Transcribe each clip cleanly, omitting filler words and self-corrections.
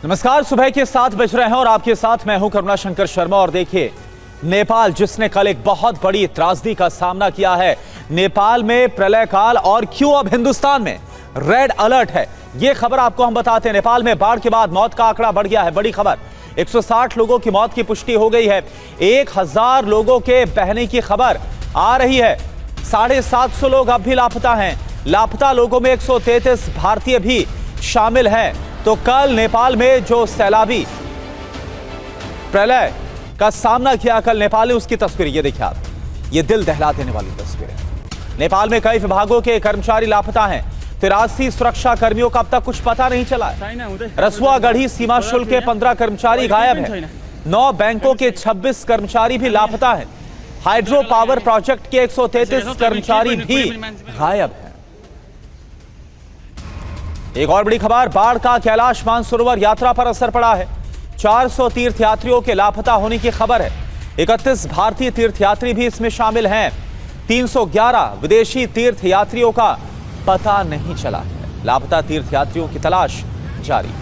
नमस्कार, सुबह के 7 बज रहे हैं और आपके साथ मैं हूं करुणाशंकर शर्मा। और देखिए, नेपाल जिसने कल एक बहुत बड़ी त्रासदी का सामना किया है, नेपाल में प्रलय काल और क्यों अब हिंदुस्तान में रेड अलर्ट है, यह खबर आपको हम बताते हैं। नेपाल में बाढ़ के बाद मौत का आंकड़ा बढ़ गया है। बड़ी खबर, 160 लोगों की मौत की पुष्टि हो गई है। 1000 लोगों के बहने की खबर आ रही है। 750 लोग अब भी लापता हैं। लापता लोगों में 133 भारतीय भी शामिल हैं। तो कल नेपाल में जो सैलाबी प्रलय का सामना किया कल नेपाल ने, उसकी तस्वीर ये देखिए आप। ये दिल दहला देने वाली तस्वीर है। नेपाल में कई विभागों के कर्मचारी लापता हैं। 83 सुरक्षा कर्मियों का अब तक कुछ पता नहीं चला है। रसुआ गढ़ी सीमा शुल्क के 15 कर्मचारी गायब हैं। 9 बैंकों के 26 कर्मचारी भी लापता हैं। हाइड्रो पावर प्रोजेक्ट के 133 कर्मचारी भी गायब हैं। एक और बड़ी खबर, बाढ़ का कैलाश मानसरोवर यात्रा पर असर पड़ा है। 400 तीर्थयात्रियों के लापता होने की खबर है। 31 भारतीय तीर्थयात्री भी इसमें शामिल हैं। 311 विदेशी तीर्थयात्रियों का पता नहीं चला है। लापता तीर्थयात्रियों की तलाश जारी।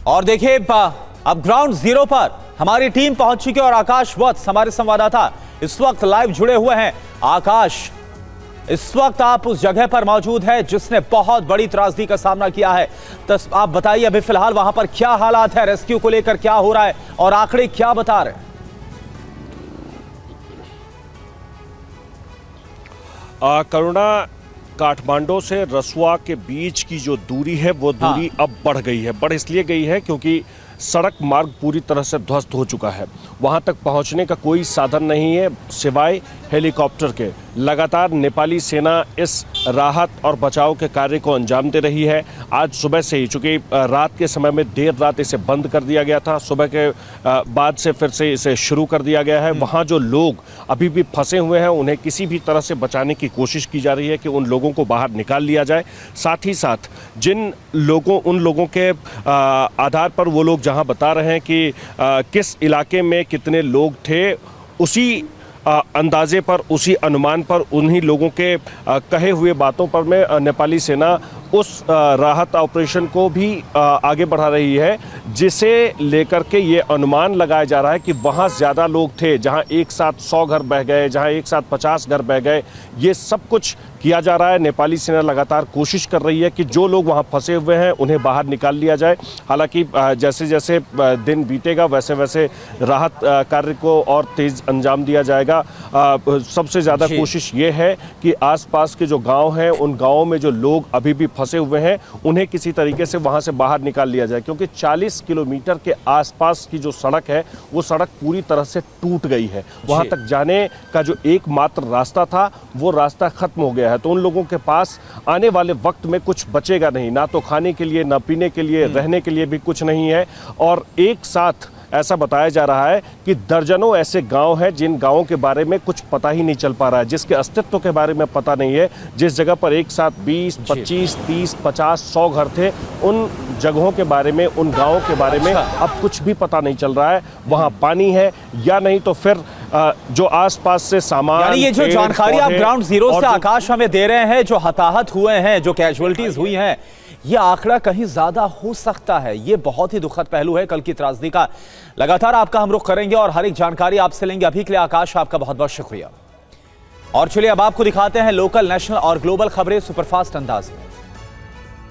और देखिए, अब ग्राउंड जीरो पर हमारी टीम पहुंच चुकी है और आकाश वत्स हमारे संवाददाता इस वक्त लाइव जुड़े हुए हैं। आकाश, इस वक्त आप उस जगह पर मौजूद हैं जिसने बहुत बड़ी त्रासदी का सामना किया है। तो आप बताइए, अभी फिलहाल वहां पर क्या हालात है, रेस्क्यू को लेकर क्या हो रहा है और आंकड़े क्या बता रहे हैं? करुणा, काठमांडू से रसुआ के बीच की जो दूरी है वो दूरी अब बढ़ गई है। बढ़ इसलिए गई है क्योंकि सड़क मार्ग पूरी तरह से ध्वस्त हो चुका है। वहां तक पहुंचने का कोई साधन नहीं है सिवाय हेलीकॉप्टर के। लगातार नेपाली सेना इस राहत और बचाव के कार्य को अंजाम दे रही है। आज सुबह से ही, चूंकि रात के समय में देर रात इसे बंद कर दिया गया था, सुबह के बाद से फिर से इसे शुरू कर दिया गया है। वहाँ जो लोग अभी भी फंसे हुए हैं उन्हें किसी भी तरह से बचाने की कोशिश की जा रही है कि उन लोगों को बाहर निकाल लिया जाए। साथ ही साथ उन लोगों के आधार पर वो लोग जहाँ बता रहे हैं कि किस इलाके में कितने लोग थे, उसी अंदाजे पर, उसी अनुमान पर, उन्हीं लोगों के कहे हुए बातों पर में नेपाली सेना उस राहत ऑपरेशन को भी आगे बढ़ा रही है, जिसे लेकर के ये अनुमान लगाया जा रहा है कि वहाँ ज़्यादा लोग थे। जहाँ एक साथ 100 घर बह गए, जहाँ एक साथ 50 घर बह गए, ये सब कुछ किया जा रहा है। नेपाली सेना लगातार कोशिश कर रही है कि जो लोग वहाँ फंसे हुए हैं उन्हें बाहर निकाल लिया जाए। हालांकि जैसे जैसे दिन बीतेगा वैसे वैसे राहत कार्य को और तेज़ अंजाम दिया जाएगा। सबसे ज़्यादा कोशिश ये है कि आसपास के जो गांव हैं, उन गांवों में जो लोग अभी भी फंसे हुए हैं उन्हें किसी तरीके से वहां से बाहर निकाल लिया जाए, क्योंकि 40 किलोमीटर के आसपास की जो सड़क है वो सड़क पूरी तरह से टूट गई है। वहां तक जाने का जो एकमात्र रास्ता था वो रास्ता खत्म हो गया है। तो उन लोगों के पास आने वाले वक्त में कुछ बचेगा नहीं, ना तो खाने के लिए, ना पीने के लिए, रहने के लिए भी कुछ नहीं है। और एक साथ ऐसा बताया जा रहा है कि दर्जनों ऐसे गांव हैं जिन गांवों के बारे में कुछ पता ही नहीं चल पा रहा है, जिसके अस्तित्व के बारे में पता नहीं है। जिस जगह पर एक साथ 20, 25, 30, 50, 100 घर थे, उन जगहों के बारे में, उन गांवों के बारे में अब कुछ भी पता नहीं चल रहा है। वहां पानी है या नहीं, तो फिर जो आसपास से सामान, यानी ये जो जानकारी आप ग्राउंड जीरो से आकाश हमें दे रहे हैं, जो हताहत हुए हैं, जो कैजुअलिटीज हुई हैं, ये आंकड़ा कहीं ज्यादा हो सकता है। ये बहुत ही दुखद पहलू है कल की त्रासदी का। लगातार आपका हम रुख करेंगे और हर एक जानकारी आपसे लेंगे। अभी के लिए आकाश, आपका बहुत बहुत शुक्रिया। और चलिए अब आपको दिखाते हैं लोकल, नेशनल और ग्लोबल खबरें सुपरफास्ट अंदाज में।